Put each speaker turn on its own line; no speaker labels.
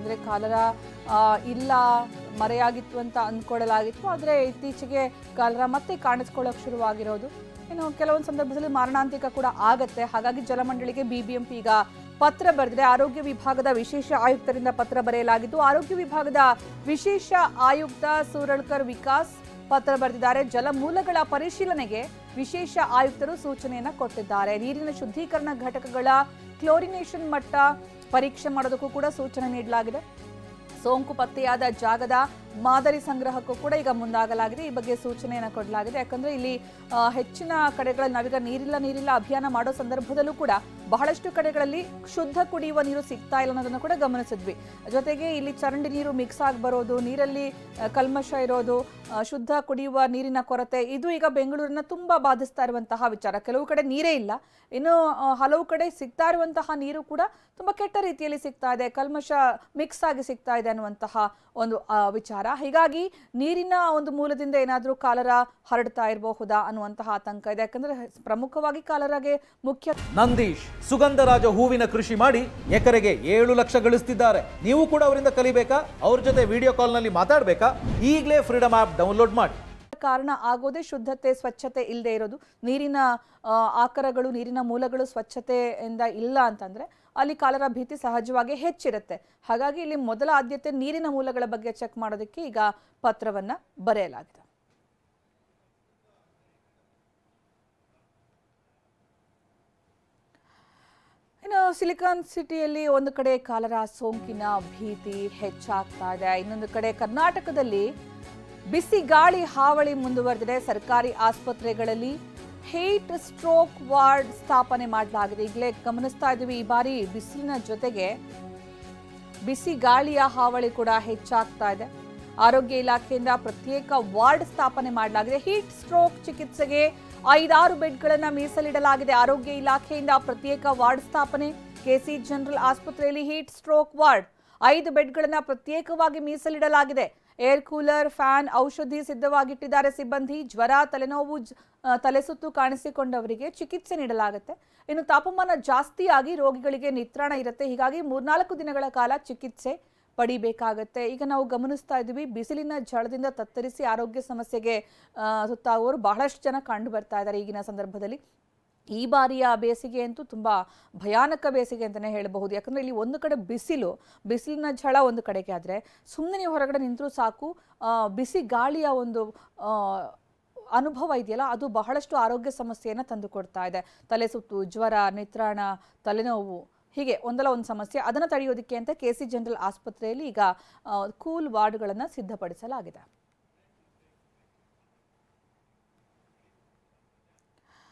ಅಂದ್ರೆ ಕಾಲರ ಇಲ್ಲ ಮರೆಯಾಗಿತ್ತು ಅಂತ ಅಂದ್ಕೊಳ್ಳಲಾಗಿತ್ತು. ಆದರೆ ಇತ್ತೀಚೆಗೆ ಕಾಲರ ಮತ್ತೆ ಕಾಣಿಸ್ಕೊಳ್ಳೋಕೆ ಶುರುವಾಗಿರೋದು. ಇನ್ನು ಕೆಲವೊಂದು ಸಂದರ್ಭದಲ್ಲಿ ಮಾರಣಾಂತಿಕ ಕೂಡ ಆಗತ್ತೆ. ಹಾಗಾಗಿ ಜಲಮಂಡಳಿಗೆ ಬಿಬಿಎಂಪಿ ಈಗ ಪತ್ರ ಬರೆದಿದೆ. ಆರೋಗ್ಯ ವಿಭಾಗದ ವಿಶೇಷ ಆಯುಕ್ತರಿಂದ ಪತ್ರ ಬರೆಯಲಾಗಿದ್ದು, ಆರೋಗ್ಯ ವಿಭಾಗದ ವಿಶೇಷ ಆಯುಕ್ತ ಸೂರಳ್ಕರ್ ವಿಕಾಸ್ ಪತ್ರ ಬರೆದಿದ್ದಾರೆ. ಜಲಮೂಲಗಳ ಪರಿಶೀಲನೆಗೆ ವಿಶೇಷ ಆಯುಕ್ತರು ಸೂಚನೆಯನ್ನ ಕೊಟ್ಟಿದ್ದಾರೆ. ನೀರಿನ ಶುದ್ಧೀಕರಣ ಘಟಕಗಳ ಕ್ಲೋರಿನೇಷನ್ ಮಟ್ಟ ಪರೀಕ್ಷೆ ಮಾಡೋದಕ್ಕೂ ಕೂಡ ಸೂಚನೆ ನೀಡಲಾಗಿದೆ. ಸೋಂಕು ಪತ್ತೆಯಾದ ಜಾಗದ ಮಾದರಿ ಸಂಗ್ರಹಕ್ಕೂ ಕೂಡ ಈಗ ಮುಂದಾಗಲಾಗಿದೆ. ಈ ಬಗ್ಗೆ ಸೂಚನೆಯನ್ನು ಕೊಡಲಾಗಿದೆ. ಯಾಕಂದ್ರೆ ಇಲ್ಲಿ ಹೆಚ್ಚಿನ ಕಡೆಗಳಲ್ಲಿ ನಾವೀಗ ನೀರಿಲ್ಲ ಅಭಿಯಾನ ಮಾಡೋ ಸಂದರ್ಭದಲ್ಲೂ ಕೂಡ ಬಹಳಷ್ಟು ಕಡೆಗಳಲ್ಲಿ ಶುದ್ಧ ಕುಡಿಯುವ ನೀರು ಸಿಗ್ತಾ ಇಲ್ಲ ಅನ್ನೋದನ್ನು ಕೂಡ ಗಮನಿಸಿದ್ವಿ. ಜೊತೆಗೆ ಇಲ್ಲಿ ಚರಂಡಿ ನೀರು ಮಿಕ್ಸ್ ಆಗಿ ಬರೋದು, ನೀರಲ್ಲಿ ಕಲ್ಮಶ ಇರೋದು, ಶುದ್ಧ ಕುಡಿಯುವ ನೀರಿನ ಕೊರತೆ, ಇದು ಈಗ ಬೆಂಗಳೂರನ್ನ ತುಂಬಾ ಬಾಧಿಸ್ತಾ ಇರುವಂತಹ ವಿಚಾರ. ಕೆಲವು ಕಡೆ ನೀರೇ ಇಲ್ಲ, ಇನ್ನು ಹಲವು ಕಡೆ ಸಿಗ್ತಾ ಇರುವಂತಹ ನೀರು ಕೂಡ ತುಂಬಾ ಕೆಟ್ಟ ರೀತಿಯಲ್ಲಿ ಸಿಗ್ತಾ ಇದೆ, ಕಲ್ಮಶ ಮಿಕ್ಸ್ ಆಗಿ ಸಿಗ್ತಾ ಇದೆ ಅನ್ನುವಂತಹ ಒಂದು ವಿಚಾರ. ಹೀಗಾಗಿ ನೀರಿನ ಒಂದು ಮೂಲದಿಂದ ಏನಾದರೂ ಕಾಲರ ಹರಡ್ತಾ ಇರಬಹುದಾ ಅನ್ನುವಂತಹ ಆತಂಕ ಇದೆ. ಯಾಕಂದ್ರೆ ಪ್ರಮುಖವಾಗಿ ಕಾಲರಾಗೆ ಮುಖ್ಯ.
ನಂದೀಶ್ ಸುಗಂಧರಾಜ ಹೂವಿನ ಕೃಷಿ ಮಾಡಿ ಎಕರೆಗೆ 7 ಲಕ್ಷ ಗಳಿಸ್ತಿದ್ದಾರೆ. ನೀವು ಕೂಡ ಅವರಿಂದ ಕಲಿಬೇಕಾ? ಅವ್ರ ಜೊತೆ ವಿಡಿಯೋ ಕಾಲ್ ನಲ್ಲಿ ಮಾತಾಡಬೇಕಾ? ಈಗಲೇ ಫ್ರೀಡಮ್ ಆಪ್ ಡೌನ್ಲೋಡ್ ಮಾಡಿ.
ಕಾರಣ ಆಗೋದೇ ಶುದ್ಧತೆ ಸ್ವಚ್ಛತೆ ಇಲ್ಲದೆ ಇರೋದು. ನೀರಿನ ಆಕರಗಳು, ನೀರಿನ ಮೂಲಗಳು ಸ್ವಚ್ಛತೆಯಿಂದ ಇಲ್ಲ ಅಂತಂದ್ರೆ ಅಲ್ಲಿ ಕಾಲರ ಭೀತಿ ಸಹಜವಾಗಿ ಹೆಚ್ಚಿರುತ್ತೆ. ಹಾಗಾಗಿ ಇಲ್ಲಿ ಮೊದಲ ಆದ್ಯತೆ ನೀರಿನ ಮೂಲಗಳ ಬಗ್ಗೆ ಚೆಕ್ ಮಾಡೋದಕ್ಕೆ ಈಗ ಪತ್ರವನ್ನ ಬರೆಯಲಾಗಿದೆ. ಇನ್ನು ಸಿಲಿಕಾನ್ ಸಿಟಿಯಲ್ಲಿ ಒಂದು ಕಡೆ ಕಾಲರ ಸೋಂಕಿನ ಭೀತಿ ಹೆಚ್ಚಾಗ್ತಾ ಇದೆ. ಇನ್ನೊಂದು ಕಡೆ ಕರ್ನಾಟಕದಲ್ಲಿ ಬಿಸಿ ಗಾಳಿ ಹಾವಳಿ ಮುಂದುವರೆದಿದೆ. ಸರ್ಕಾರಿ ಆಸ್ಪತ್ರೆಗಳಲ್ಲಿ ಹೀಟ್ ಸ್ಟ್ರೋಕ್ ವಾರ್ಡ್ ಸ್ಥಾಪನೆ ಮಾಡಲಾಗಿದೆ. ಈಗಲೇ ಗಮನಿಸ್ತಾ ಇದ್ದೀವಿ, ಈ ಬಾರಿ ಬಿಸಿಲಿನ ಜೊತೆಗೆ ಬಿಸಿ ಗಾಳಿಯ ಹಾವಳಿ ಕೂಡ ಹೆಚ್ಚಾಗ್ತಾ ಇದೆ. ಆರೋಗ್ಯ ಇಲಾಖೆಯಿಂದ ಪ್ರತ್ಯೇಕ ವಾರ್ಡ್ ಸ್ಥಾಪನೆ ಮಾಡಲಾಗಿದೆ. ಹೀಟ್ ಸ್ಟ್ರೋಕ್ ಚಿಕಿತ್ಸೆಗೆ 5-6 ಬೆಡ್ಗಳನ್ನು ಮೀಸಲಿಡಲಾಗಿದೆ. ಆರೋಗ್ಯ ಇಲಾಖೆಯಿಂದ ಪ್ರತ್ಯೇಕ ವಾರ್ಡ್ ಸ್ಥಾಪನೆ. ಕೆಸಿ ಜನರಲ್ ಆಸ್ಪತ್ರೆಯಲ್ಲಿ ಹೀಟ್ ಸ್ಟ್ರೋಕ್ ವಾರ್ಡ್ 5 ಬೆಡ್ಗಳನ್ನು ಪ್ರತ್ಯೇಕವಾಗಿ ಮೀಸಲಿಡಲಾಗಿದೆ. ಏರ್ ಕೂಲರ್, ಫ್ಯಾನ್, ಔಷಧಿ ಸಿದ್ಧವಾಗಿಟ್ಟಿದ್ದಾರೆ ಸಿಬ್ಬಂದಿ. ಜ್ವರ, ತಲೆನೋವು, ತಲೆಸುತ್ತು ಕಾಣಿಸಿಕೊಂಡವರಿಗೆ ಚಿಕಿತ್ಸೆ ನೀಡಲಾಗುತ್ತೆ. ಇನ್ನು ತಾಪಮಾನ ಜಾಸ್ತಿಯಾಗಿ ರೋಗಿಗಳಿಗೆ ನಿತ್ರಾಣ ಇರುತ್ತೆ. ಹೀಗಾಗಿ 3-4 ದಿನಗಳ ಕಾಲ ಚಿಕಿತ್ಸೆ ಪಡಿಬೇಕಾಗತ್ತೆ. ಈಗ ನಾವು ಗಮನಿಸ್ತಾ ಇದ್ದೀವಿ, ಬಿಸಿಲಿನ ಝಳದಿಂದ ತತ್ತರಿಸಿ ಆರೋಗ್ಯ ಸಮಸ್ಯೆಗೆ ತುತ್ತಾಗುವವರು ಬಹಳಷ್ಟು ಜನ ಕಂಡು ಬರ್ತಾ ಇದ್ದಾರೆ ಈಗಿನ ಸಂದರ್ಭದಲ್ಲಿ. ಈ ಬಾರಿಯ ಬೇಸಿಗೆ ಅಂತೂ ತುಂಬಾ ಭಯಾನಕ ಬೇಸಿಗೆ ಅಂತಲೇ ಹೇಳಬಹುದು. ಯಾಕಂದ್ರೆ ಇಲ್ಲಿ ಒಂದು ಕಡೆ ಬಿಸಿಲಿನ ಝಳ ಒಂದು ಕಡೆಗೆ ಆದರೆ, ಸುಮ್ಮನೆ ನೀವು ಹೊರಗಡೆ ನಿಂತರೂ ಸಾಕು ಬಿಸಿ ಗಾಳಿಯ ಒಂದು ಅನುಭವ ಇದೆಯಲ್ಲ, ಅದು ಬಹಳಷ್ಟು ಆರೋಗ್ಯ ಸಮಸ್ಯೆಯನ್ನು ತಂದುಕೊಡ್ತಾ ಇದೆ. ತಲೆ ಸುತ್ತು, ಜ್ವರ, ನಿತ್ರಾಣ, ತಲೆನೋವು, ಹೀಗೆ ಒಂದಲ್ಲ ಒಂದು ಸಮಸ್ಯೆ. ಅದನ್ನು ತಡೆಯೋದಕ್ಕೆ ಅಂತ ಕೆಸಿ ಜನರಲ್ ಆಸ್ಪತ್ರೆಯಲ್ಲಿ ಈಗ ಕೂಲ್ ವಾರ್ಡ್ಗಳನ್ನು ಸಿದ್ಧಪಡಿಸಲಾಗಿದೆ.